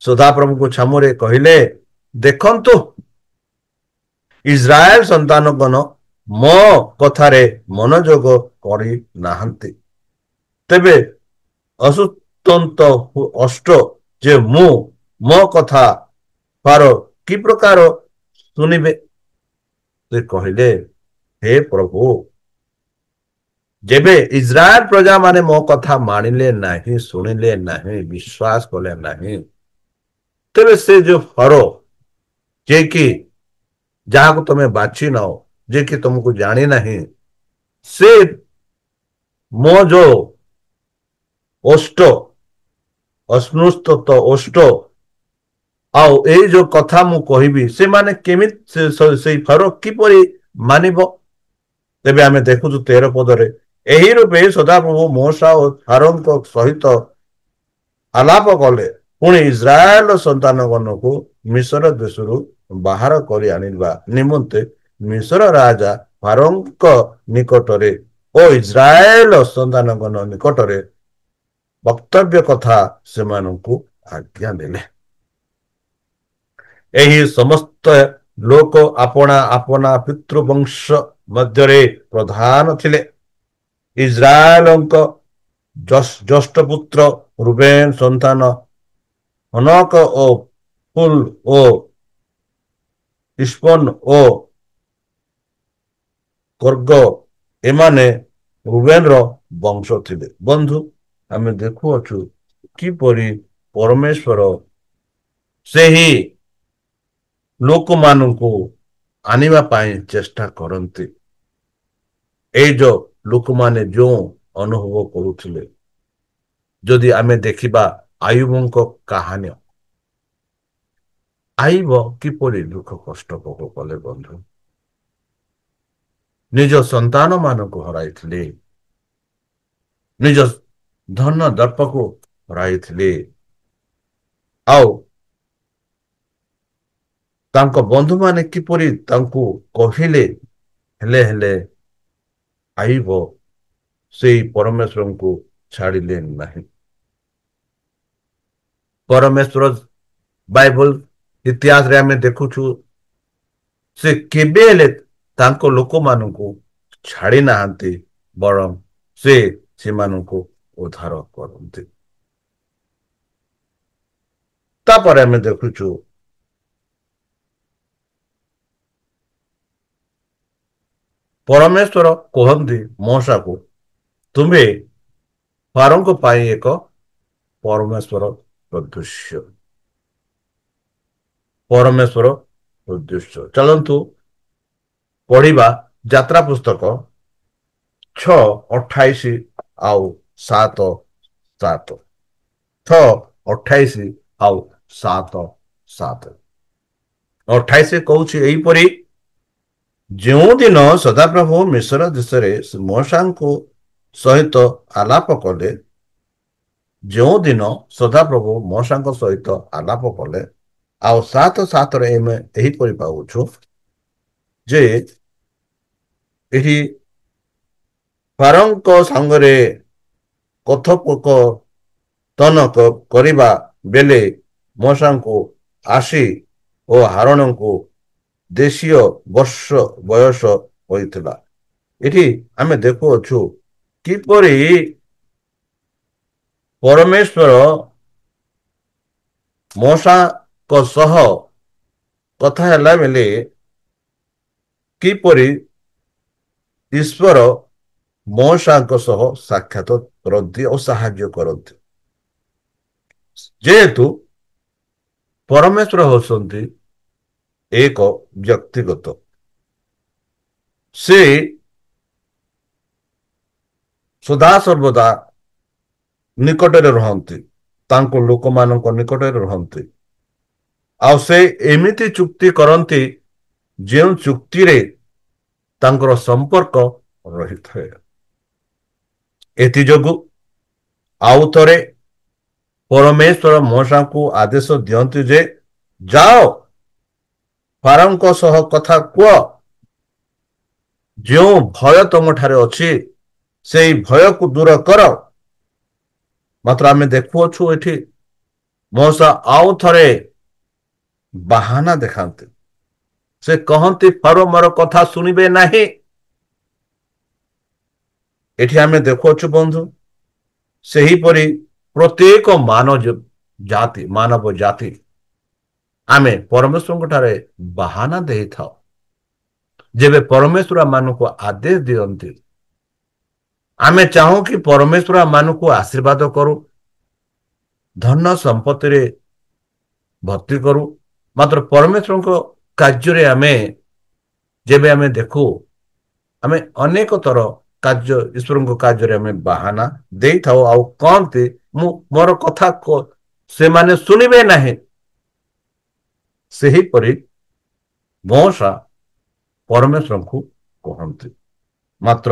ସଦାପ୍ରଭୁଙ୍କୁ ଛାମୁରେ କହିଲେ, ଦେଖନ୍ତୁ ଇସ୍ରାଏଲ ସନ୍ତାନଗଣ ମୋ କଥାରେ ମନୋଯୋଗ କରିନାହାନ୍ତି। ତେବେ ଅସୁତନ୍ତ ଅଷ୍ଟ ଯେ ମୁଁ ମୋ କଥା ଫାରୋ କି ପ୍ରକାର ଶୁଣିବେ? ସେ କହିଲେ, ହେ ପ୍ରଭୁ, ଯେବେ ଇସ୍ରାଏଲ ପ୍ରଜା ମାନେ ମୋ କଥା ମାନିଲେ ନାହିଁ, ଶୁଣିଲେ ନାହିଁ, ବିଶ୍ୱାସ କଲେ ନାହିଁ, ତେବେ ସେ ଯୋଉ ଫାରୋ ଯେ କି ଯାହାକୁ ତମେ ବାଛି ନାଅ, ଯେ କି ତମକୁ ଜାଣି ନାହିଁ, ସେ ମୋ ଯୋଉ ଓଷ୍ଟ ଅସ୍ନୁସ୍ତ ଓଷ୍ଟ ଆଉ ଏଇ ଯୋଉ କଥା ମୁଁ କହିବି ସେମାନେ କେମିତି ସେଇ ଫାରୋ କିପରି ମାନିବ? ତେବେ ଆମେ ଦେଖୁଛୁ 13 ପଦରେ, ଏହି ରୂପେ ସଦାପ୍ରଭୁ ମୋଶା ଓ ଫାରୋଙ୍କ ସହିତ ଆଲାପ କଲେ, ପୁଣି ଇସ୍ରାଏଲ ସନ୍ତାନଗଣକୁ ମିଶ୍ର ଦେଶରୁ ବାହାର କରି ଆଣିବା ନିମନ୍ତେ ମିଶ୍ର ରାଜା ଫାରୋଙ୍କ ନିକଟରେ ଓ ଇସ୍ରାଏଲ ସନ୍ତାନଗଣ ନିକଟରେ ବକ୍ତବ୍ୟ କଥା ସେମାନଙ୍କୁ ଆଜ୍ଞା ଦେଲେ। ଏହି ସମସ୍ତ ଲୋକ ଆପଣା ଆପଣା ପିତୃବଂଶ ମଧ୍ୟରେ ପ୍ରଧାନ ଥିଲେ। ଇସ୍ରାଏଲଙ୍କ ଜ୍ୟେଷ୍ଠ ପୁତ୍ର ରୁବେନ ସନ୍ତାନ ହନକ ଓ ଫୁଲ ଓ ଇସ୍ପନ ଓ କର୍ଗ ଏମାନେ ରୁବେନର ବଂଶ ଥିଲେ। ବନ୍ଧୁ, ଆମେ ଦେଖୁଅଛୁ କିପରି ପରମେଶ୍ୱର ସେହି ଲୋକମାନଙ୍କୁ ଆଣିବା ପାଇଁ ଚେଷ୍ଟା କରନ୍ତି। ଏଇ ଯୋଉ ଲୋକମାନେ ଯେଉଁ ଅନୁଭବ କରୁଥିଲେ, ଯଦି ଆମେ ଦେଖିବା ଆୟୁବଙ୍କ କାହାଣୀ, ଆୟୁବ କିପରି ଦୁଃଖ କଷ୍ଟ ଭୋଗ କଲେ। ବନ୍ଧୁ, ନିଜ ସନ୍ତାନ ମାନଙ୍କୁ ହରାଇଥିଲେ, ନିଜ ଧନ ଦର୍ପକୁ ହରାଇଥିଲେ, ଆଉ ତାଙ୍କ ବନ୍ଧୁମାନେ କିପରି ତାଙ୍କୁ କହିଲେ, ହେଲେ ହେଲେ ଆଇବ, ସେଇ ପରମେଶ୍ୱରଙ୍କୁ ଛାଡ଼ିଲେ ନାହିଁ। ପରମେଶ୍ୱର ବାଇବଲ ଇତିହାସରେ ଆମେ ଦେଖୁଛୁ, ସେ କେବେ ହେଲେ ତାଙ୍କ ଲୋକମାନଙ୍କୁ ଛାଡ଼ି ନାହାନ୍ତି, ବରଂ ସେ ସେମାନଙ୍କୁ ଉଦ୍ଧାର କରନ୍ତି। ତାପରେ ଆମେ ଦେଖୁଛୁ ପରମେଶ୍ୱର କୁହନ୍ତି ମୂଷାକୁ, ତୁମେ ଫାରୋଙ୍କ ପାଇଁ ଏକ ପରମେଶ୍ୱର ସଦୃଶ୍ୟ। ପରମେଶ୍ୱର ସଦୃଶ୍ୟ। ଚାଲନ୍ତୁ ପଢିବା ଯାତ୍ରା ପୁସ୍ତକ 6:28 ଆଉ 7:7। 6:28 ଆଉ 7:7। 28 କହୁଛି ଏହିପରି, ଯେଉଁଦିନ ସଦାପ୍ରଭୁ ମିଶ୍ର ଦେଶରେ ମୂଷାଙ୍କ ସହିତ ଆଲାପ କଲେ, ଯେଉଁଦିନ ସଦାପ୍ରଭୁ ମୂଷାଙ୍କ ସହିତ ଆଲାପ କଲେ, ଆଉ 7:7ରେ ଆମେ ଏହିପରି ପାଉଛୁ ଯେ ଏଠି ଫାରୋଙ୍କ ସାଙ୍ଗରେ କଥୋପକଥନ କରିବା ବେଳେ ମୂଷାଙ୍କୁ ଆସି ଓ ହାରୋନଙ୍କୁ ଦେଶୀୟ ବର୍ଷ ବୟସ ହୋଇଥିଲା। ଏଠି ଆମେ ଦେଖୁଅଛୁ କିପରି ପରମେଶ୍ୱର ମୂଷାଙ୍କ ସହ କଥା ହେଲା ବେଳେ କିପରି ଈଶ୍ୱର ମୂଷାଙ୍କ ସହ ସାକ୍ଷାତ କରନ୍ତି ଓ ସାହାଯ୍ୟ କରନ୍ତି। ଯେହେତୁ ପରମେଶ୍ୱର ହେଉଛନ୍ତି ଏକ ବ୍ୟକ୍ତିଗତ, ସେ ସଦାସର୍ବଦା ନିକଟରେ ରହନ୍ତି, ତାଙ୍କ ଲୋକମାନଙ୍କ ନିକଟରେ ରହନ୍ତି। ଆଉ ସେ ଏମିତି ଚୁକ୍ତି କରନ୍ତି ଯେଉଁ ଚୁକ୍ତିରେ ତାଙ୍କର ସମ୍ପର୍କ ରହିଥାଏ। ଏଥିଯୋଗୁ ଆଉ ଥରେ ପରମେଶ୍ୱର ମୂଷାଙ୍କୁ ଆଦେଶ ଦିଅନ୍ତି ଯେ, ଯାଅ ଫାରୋଙ୍କ ସହ କଥା କୁହ, ଯେଉଁ ଭୟ ତମଠାରେ ଅଛି ସେଇ ଭୟକୁ ଦୂର କର। ମାତ୍ର ଆମେ ଦେଖୁଅଛୁ ଏଠି ମୂଷା ଆଉ ଥରେ ବାହାନା ଦେଖାନ୍ତି। ସେ କହନ୍ତି ଫାରୋ ମୋର କଥା ଶୁଣିବେ ନାହିଁ। ଏଠି ଆମେ ଦେଖୁଅଛୁ ବନ୍ଧୁ, ସେହିପରି ପ୍ରତ୍ୟେକ ମାନବ ଜାତି ଆମେ ପରମେଶ୍ୱରଙ୍କ ଠାରେ ବାହାନା ଦେଇଥାଉ। ଯେବେ ପରମେଶ୍ୱର ମାନଙ୍କୁ ଆଦେଶ ଦିଅନ୍ତି, ଆମେ ଚାହୁଁ କି ପରମେଶ୍ୱର ମାନଙ୍କୁ ଆଶୀର୍ବାଦ କରୁ, ଧନ ସମ୍ପତ୍ତିରେ ଭର୍ତ୍ତି କରୁ। ମାତ୍ର ପରମେଶ୍ୱରଙ୍କ କାର୍ଯ୍ୟରେ ଯେବେ ଆମେ ଦେଖୁ, ଆମେ ଅନେକ ଥର ଈଶ୍ୱରଙ୍କ କାର୍ଯ୍ୟରେ ଆମେ ବାହାନା ଦେଇଥାଉ ଆଉ କହନ୍ତି ମୋର କଥା ସେମାନେ ଶୁଣିବେ ନାହିଁ। ସେହିପରି ମୂଷା ପରମେଶ୍ୱରଙ୍କୁ କହନ୍ତି। ମାତ୍ର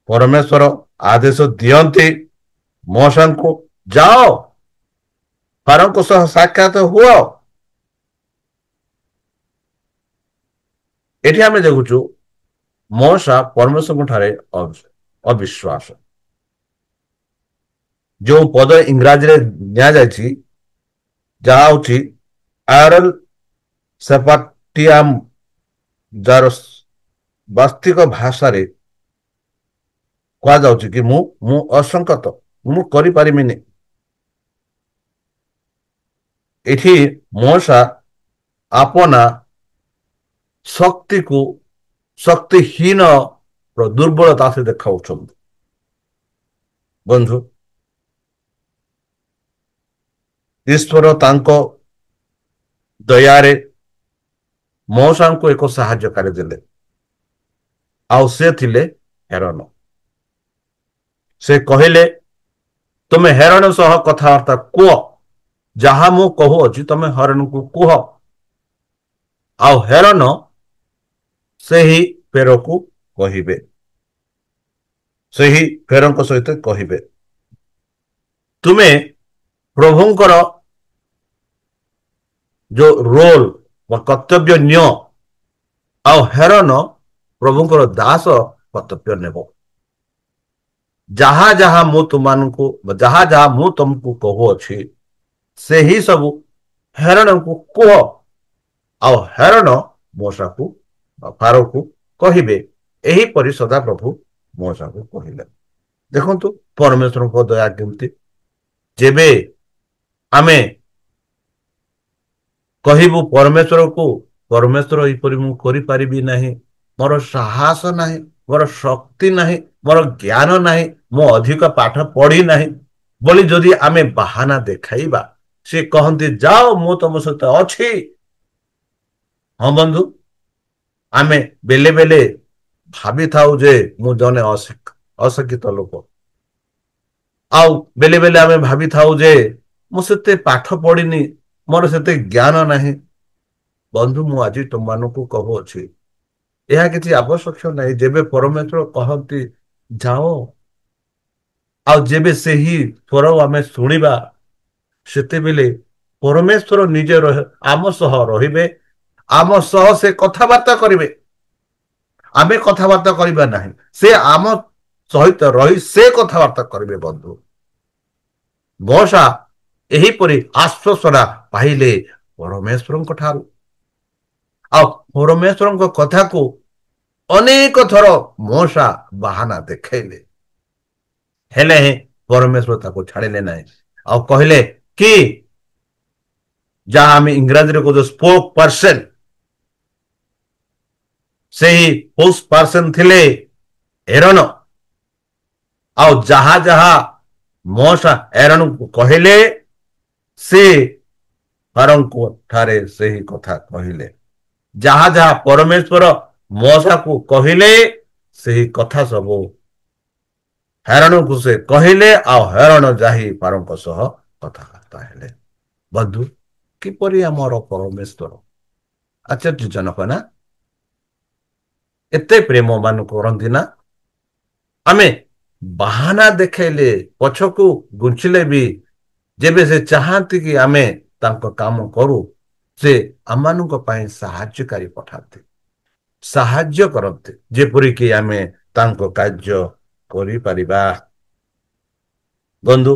ପରମେଶ୍ୱର ଆଦେଶ ଦିଅନ୍ତି ମୂଷାଙ୍କୁ, ଯାଅ ଫାରୋଙ୍କ ସହ ସାକ୍ଷାତ ହୁଅ। ଏଠି ଆମେ ଦେଖୁଛୁ ମୂଷା ପରମେଶ୍ୱରଙ୍କ ଠାରେ ଅବିଶ୍ୱାସ। ଯେଉଁ ପଦ ଇଂରାଜୀରେ ନିଆଯାଇଛି ଯାହା ହଉଛି ଆରଲ ସେପାଟିଆମ, ଯାହାର ବାସ୍ତବିକ ଭାଷାରେ କୁହାଯାଉଛି କି ମୁଁ ଅସଂକତ, ମୁଁ କରିପାରିବିନି। ଏଠି ମୂଷା ଆପନା ଶକ୍ତିକୁ ଶକ୍ତିହୀନ ଦୁର୍ବଳତା ସେ ଦେଖାଉଛନ୍ତି। ବନ୍ଧୁ, ଈଶ୍ୱର ତାଙ୍କ ଦୟାରେ ମୂଷାଙ୍କୁ ଏକ ସାହାଯ୍ୟକାରୀ ଦେଲେ, ଆଉ ସେ ଥିଲେ ହେରୋନ। ସେ କହିଲେ, ତୁମେ ହେରୋନ ସହ କଥାବାର୍ତ୍ତା କୁହ, ଯାହା ମୁଁ କହୁଅଛି ତମେ ହରିଣଙ୍କୁ କୁହ। ଆଉ ହେରୋନ ସେହି ଫେରୋକୁ କହିବେ, ସେହି ଫେରୋଙ୍କ ସହିତ କହିବେ, ତୁମେ ପ୍ରଭୁଙ୍କର ଯୋଉ ରୋଲ କର୍ତ୍ତବ୍ୟ ନିଅ ଆଉ ହେରନ ପ୍ରଭୁଙ୍କର ଦାସ କର୍ତ୍ତବ୍ୟ ନେବ। ଯାହା ଯାହା ମୁଁ ତୁମମାନଙ୍କୁ ଯାହା ଯାହା ମୁଁ ତମକୁ କହୁଅଛି ସେହି ସବୁ ହେରଣଙ୍କୁ କୁହ। ଆଉ ହେରଣ ମୂଷାକୁ ଫାରୋକୁ କହିବେ, ଏହିପରି ସଦାପ୍ରଭୁ ମୂଷାକୁ କହିଲେ। ଦେଖନ୍ତୁ ପରମେଶ୍ୱରଙ୍କ ଦୟା କେମିତି। ଯେବେ ଆମେ କହିବୁ ପରମେଶ୍ୱରକୁ, ପରମେଶ୍ୱର ଏହିପରି ମୁଁ କରିପାରିବି ନାହିଁ, ମୋର ସାହସ ନାହିଁ, ମୋର ଶକ୍ତି ନାହିଁ, ମୋର ଜ୍ଞାନ ନାହିଁ, ମୁଁ ଅଧିକ ପାଠ ପଢି ନାହିଁ ବୋଲି ଯଦି ଆମେ ବାହାନା ଦେଖାଇବା, ସେ କହନ୍ତି ଯାଅ ମୁଁ ତମ ସହିତ ଅଛି। ହଁ ବନ୍ଧୁ, ଆମେ ବେଲେ ବେଲେ ଭାବିଥାଉ ଯେ ମୁଁ ଜଣେ ଅଶିକ୍ଷିତ ଲୋକ, ଆଉ ବେଲେ ବେଲେ ଆମେ ଭାବିଥାଉ ଯେ ମୁଁ ସେତେ ପାଠ ପଢିନି, ମୋର ସେତେ ଜ୍ଞାନ ନାହିଁ। ବନ୍ଧୁ, ମୁଁ ଆଜି ତୁମମାନଙ୍କୁ କହୁଅଛି ଏହା କିଛି ଆବଶ୍ୟକ ନାହିଁ। ଯେବେ ପରମେଶ୍ୱର କହନ୍ତି ଯାଅ, ଆଉ ଯେବେ ସେହି ସ୍ୱର ଆମେ ଶୁଣିବା, ସେତେବେଳେ ପରମେଶ୍ୱର ନିଜେ ଆମ ସହ ରହିବେ, ଆମ ସହ ସେ କଥାବାର୍ତ୍ତା କରିବେ। ଆମେ କଥାବାର୍ତ୍ତା କରିବା ନାହିଁ, ସେ ଆମ ସହିତ ରହି ସେ କଥାବାର୍ତ୍ତା କରିବେ। ବନ୍ଧୁ, ମୂଷା ଏହିପରି ଆଶ୍ୱାସନା ପାଇଲେ ପରମେଶ୍ୱରଙ୍କ ଠାରୁ, ଆଉ ପରମେଶ୍ୱରଙ୍କ କଥାକୁ ଅନେକ ଥର ମୂଷା ବାହାନା ଦେଖେଇଲେ, ହେଲେ ପରମେଶ୍ୱର ତାକୁ ଛାଡ଼ିଲେ ନାହିଁ। ଆଉ କହିଲେ କି ଯାହା ଆମେ ଇଂରାଜୀରେ କହୁଛୁ ସ୍ପୋକ୍ ପର୍ସନ, ସେହି ସ୍ପୋକ୍ ପର୍ସନ ଥିଲେ ଏରନ। ଆଉ ଯାହା ଯାହା ମୂଷା ଏରଣକୁ କହିଲେ, ସେ ଫାରୋଙ୍କ ଠାରେ ସେହି କଥା କହିଲେ। ଯାହା ଯାହା ପରମେଶ୍ୱର ମୂଷାକୁ କହିଲେ, ସେହି କଥା ସବୁ ହେରଣକୁ ସେ କହିଲେ, ଆଉ ହେରଣ ଯାଇ ଫାରୋଙ୍କ ସହ କଥାବାର୍ତ୍ତା ହେଲେ। ବନ୍ଧୁ, କିପରି ଆମର ପରମେଶ୍ୱର ଆଶ୍ଚର୍ଯ୍ୟଜନକ ନା? ଏତେ ପ୍ରେମମାନ କରନ୍ତି ନା? ଆମେ ବାହାନା ଦେଖେଇଲେ, ପଛକୁ ଘୁଞ୍ଚିଲେ ବି ଯେବେ ସେ ଚାହାନ୍ତି କି ଆମେ ତାଙ୍କ କାମ କରୁ, ସେ ଆମମାନଙ୍କ ପାଇଁ ସାହାଯ୍ୟକାରୀ ପଠାନ୍ତି, ସାହାଯ୍ୟ କରନ୍ତି, ଯେପରିକି ଆମେ ତାଙ୍କ କାର୍ଯ୍ୟ କରିପାରିବା। ବନ୍ଧୁ,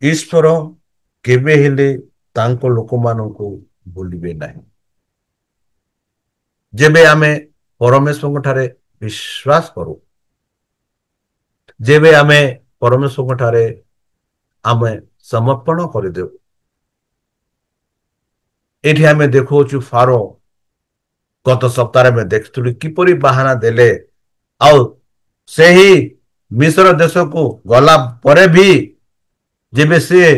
ଈଶ୍ୱର କେବେ ହେଲେ ତାଙ୍କ ଲୋକମାନଙ୍କୁ ଭୁଲିବେ ନାହିଁ। ଯେବେ ଆମେ ପରମେଶ୍ୱରଙ୍କ ଠାରେ ବିଶ୍ୱାସ କରୁ, ଯେବେ ଆମେ ପରମେଶ୍ୱରଙ୍କ ଠାରେ ଆମେ ସମର୍ପଣ କରିଦେଉ, ଏଠି ଆମେ ଦେଖୁଅଛୁ ଫାରୋ ଗତ ସପ୍ତାହରେ ଆମେ ଦେଖିଥିଲୁ କିପରି ବାହାନା ଦେଲେ, ଆଉ ସେହି ମିଶ୍ର ଦେଶକୁ ଗଲା ପରେ ବି ଯେବେ ସିଏ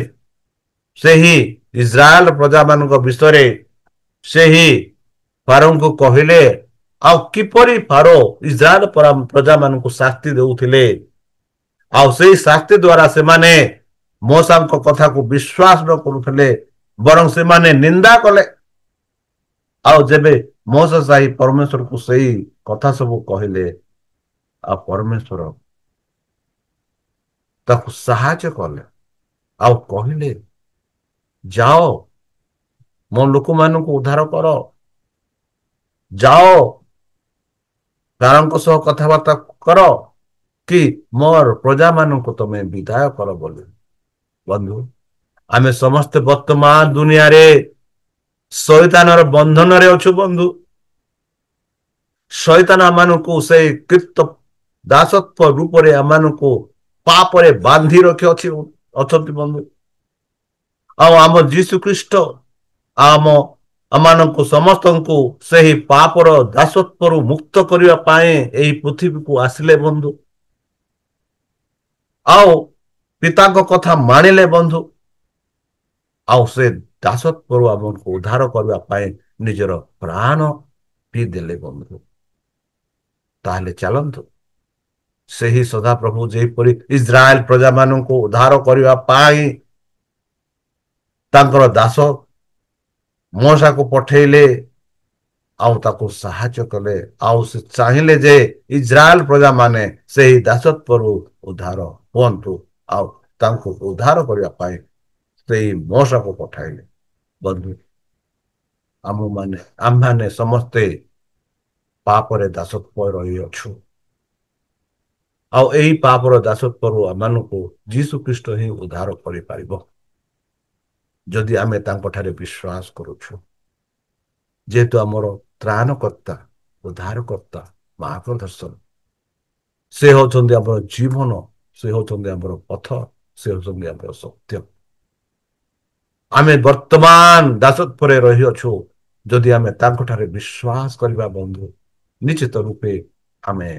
ସେହି ଇସ୍ରାଏଲ ପ୍ରଜାମାନଙ୍କ ବିଷୟରେ ସେହି ଫାରୋଙ୍କୁ କହିଲେ, ଆଉ କିପରି ଫାରୋ ଇସ୍ରାଏଲ ପ୍ରଜାମାନଙ୍କୁ ଶାସ୍ତି ଦେଉଥିଲେ, ଆଉ ସେଇ ଶାସ୍ତି ଦ୍ୱାରା ସେମାନେ ମୂଷାଙ୍କ କଥାକୁ ବିଶ୍ୱାସ ନ କରୁଥିଲେ, ବରଂ ସେମାନେ ନିନ୍ଦା କଲେ। ଆଉ ଯେବେ ମୂଷା ଯାଇ ପରମେଶ୍ୱରକୁ ସେଇ କଥା ସବୁ କହିଲେ, ଆଉ ପରମେଶ୍ୱର ତାକୁ ସାହାଯ୍ୟ କଲେ, ଆଉ କହିଲେ ଯାଅ ମୋ ଲୋକମାନଙ୍କୁ ଉଦ୍ଧାର କର, ଯାଅ ଫାରୋଙ୍କ ସହ କଥାବାର୍ତ୍ତା କର କି ମୋର ପ୍ରଜାମାନଙ୍କୁ ତମେ ବିଦାୟ କର ବୋଲି। ବନ୍ଧୁ, ଆମେ ସମସ୍ତେ ବର୍ତ୍ତମାନ ଦୁନିଆରେ ଶୈତାନର ବନ୍ଧନରେ ଅଛୁ। ବନ୍ଧୁ, ଶୈତାନ ଆମମାନଙ୍କୁ ସେଇ କୀର୍ତ୍ତ ଦାସତ୍ୱ ରୂପରେ ଆମମାନଙ୍କୁ ପାପରେ ବାନ୍ଧି ରଖିଅଛି ଅଛନ୍ତି। ବନ୍ଧୁ, ଆଉ ଆମ ଯୀଶୁ ଖ୍ରୀଷ୍ଟ ଆମ ଆମମାନଙ୍କୁ ସମସ୍ତଙ୍କୁ ସେହି ପାପର ଦାସତ୍ୱରୁ ମୁକ୍ତ କରିବା ପାଇଁ ଏହି ପୃଥିବୀକୁ ଆସିଲେ। ବନ୍ଧୁ, ଆଉ ପିତାଙ୍କ କଥା ମାନିଲେ। ବନ୍ଧୁ, ଆଉ ସେ ଦାସତ୍ୱରୁ ଆମକୁ ଉଦ୍ଧାର କରିବା ପାଇଁ ନିଜର ପ୍ରାଣ ବି ଦେଲେ। ବନ୍ଧୁ, ତାହେଲେ ଚାଲନ୍ତୁ ସେହି ସଦାପ୍ରଭୁ ଯେପରି ଇସ୍ରାଏଲ ପ୍ରଜାମାନଙ୍କୁ ଉଦ୍ଧାର କରିବା ପାଇଁ ତାଙ୍କର ଦାସ ମୂଷାକୁ ପଠେଇଲେ, ଆଉ ତାକୁ ସାହାଯ୍ୟ କଲେ, ଆଉ ସେ ଚାହିଁଲେ ଯେ ଇସ୍ରାଏଲ ପ୍ରଜାମାନେ ସେହି ଦାସତ୍ୱରୁ ଉଦ୍ଧାର ହୁଅନ୍ତୁ, ଆଉ ତାଙ୍କୁ ଉଦ୍ଧାର କରିବା ପାଇଁ ସେଇ ମୂଷାକୁ ପଠାଇଲେ। ବନ୍ଧୁ, ଆମମାନେ ସମସ୍ତେ ପାପରେ ଦାସତ୍ୱ ରହିଅଛୁ। ଆଉ ଏଇ ପାପର ଦାସତ୍ୱରୁ ଆମମାନଙ୍କୁ ଯୀଶୁ ଖ୍ରୀଷ୍ଟ ହିଁ ଉଦ୍ଧାର କରିପାରିବ ଯଦି ଆମେ ତାଙ୍କଠାରେ ବିଶ୍ୱାସ କରୁଛୁ। ଯେହେତୁ ଆମର ତ୍ରାଣକର୍ତ୍ତା, ଉଦ୍ଧାରକର୍ତ୍ତା, ମହାପ୍ରଦର୍ଶନ, ସେ ହେଉଛନ୍ତି ଆମର ଜୀବନ, ସେ ହେଉଛନ୍ତି ଆମର ପଥ, ସେ ହେଉଛନ୍ତି ଆମର ସତ୍ୟ। ଆମେ ବର୍ତ୍ତମାନ ଦାସତ୍ୱରେ ରହିଅଛୁ। ଯଦି ଆମେ ତାଙ୍କଠାରେ ବିଶ୍ୱାସ କରିବା ବନ୍ଧୁ, ନିଶ୍ଚିତ ରୂପେ ଆମେ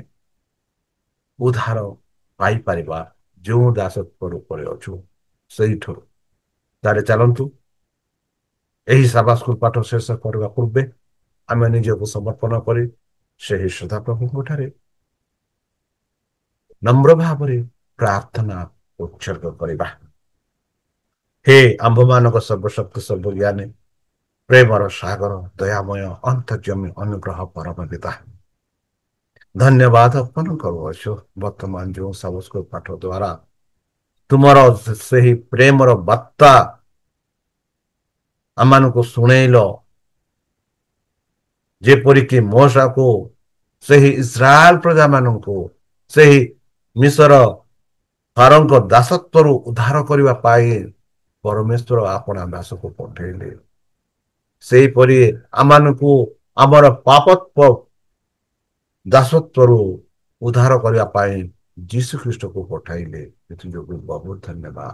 ଉଦ୍ଧାର ପାଇପାରିବା। ଯେଉଁ ଦାସତ୍ୱ ରୂପରେ ଅଛୁ ସେଇଠୁ। ତାହେଲେ ଚାଲନ୍ତୁ ଏହି ସାବାସ ସ୍କୁଲ ପାଠ ଶେଷ କରିବା ପୂର୍ବେ ଆମେ ନିଜକୁ ସମର୍ପଣ କରି ସେହି ସଦାପ୍ରଭୁଙ୍କ ଠାରେ ନମ୍ର ଭାବରେ ପ୍ରାର୍ଥନା ଉତ୍ସର୍ଗ କରିବା। ହେ ଆମ୍ଭମାନଙ୍କ ସର୍ବଶକ୍ତି ସର୍ବଜ୍ଞାନୀ ପ୍ରେମର ସାଗର ଦୟାମୟ ଅନ୍ତର୍ଯ୍ୟାମୀ ଅନୁଗ୍ରହ ପରମ ପିତା, ଧନ୍ୟବାଦ ଅର୍ପଣ କରୁଅଛୁ ବର୍ତ୍ତମାନ ଯେଉଁ ସାବସ୍କ ପାଠ ଦ୍ୱାରା ତୁମର ସେହି ପ୍ରେମର ବାର୍ତ୍ତା ଆମମାନଙ୍କୁ ଶୁଣେଇଲ। ଯେପରିକି ମୋଶାକୁ ସେହି ଇସ୍ରାଏଲ ପ୍ରଜାମାନଙ୍କୁ ସେହି ମିଶର ଫାରୋଙ୍କ ଦାସତ୍ୱରୁ ଉଦ୍ଧାର କରିବା ପାଇଁ ପରମେଶ୍ୱର ଆପଣା ଦାସକୁ ପଠେଇଲେ। ସେହିପରି ଆମମାନଙ୍କୁ ଆମର ପାପତ୍ୱ ଦାସତ୍ୱରୁ ଉଦ୍ଧାର କରିବା ପାଇଁ ଯୀଶୁ ଖ୍ରୀଷ୍ଟକୁ ପଠାଇଲେ। ଏଥିଯୋଗୁଁ ବହୁତ ଧନ୍ୟବାଦ।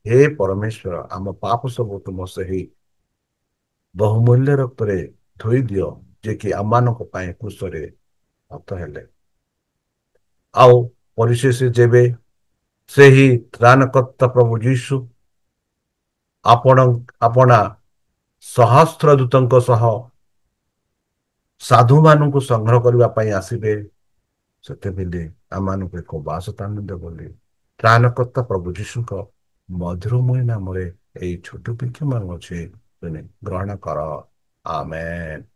ହେ ପରମେଶ୍ୱର, ଆମ ପାପ ସବୁ ତୁମ ସେହି ବହୁମୂଲ୍ୟ ରକ୍ତରେ ଧୋଇ ଦିଅ, ଯେ କି ଆମମାନଙ୍କ ପାଇଁ କ୍ରୁଶରେ ହତ ହେଲେ। ଆଉ ପରିଶେଷ ଯେବେ ସେହି ତ୍ରାଣକର୍ତ୍ତା ପ୍ରଭୁ ଯୀଶୁ ଆପଣା ସହସ୍ର ଦୂତଙ୍କ ସହ ସାଧୁମାନଙ୍କୁ ସଂଗ୍ରହ କରିବା ପାଇଁ ଆସିବେ, ସେତେବେଳେ ଆମମାନଙ୍କୁ ଏକ ବାସସ୍ଥାନ ଦେବ ବୋଲି ତ୍ରାଣକର୍ତ୍ତା ପ୍ରଭୁ ଯୀଶୁଙ୍କ ମଧୁରମୟ ନାମରେ ଏଇ ଛୋଟ ବିକ୍ଷମାନ ଅଛି, ଗ୍ରହଣ କର। ଆମେନ୍।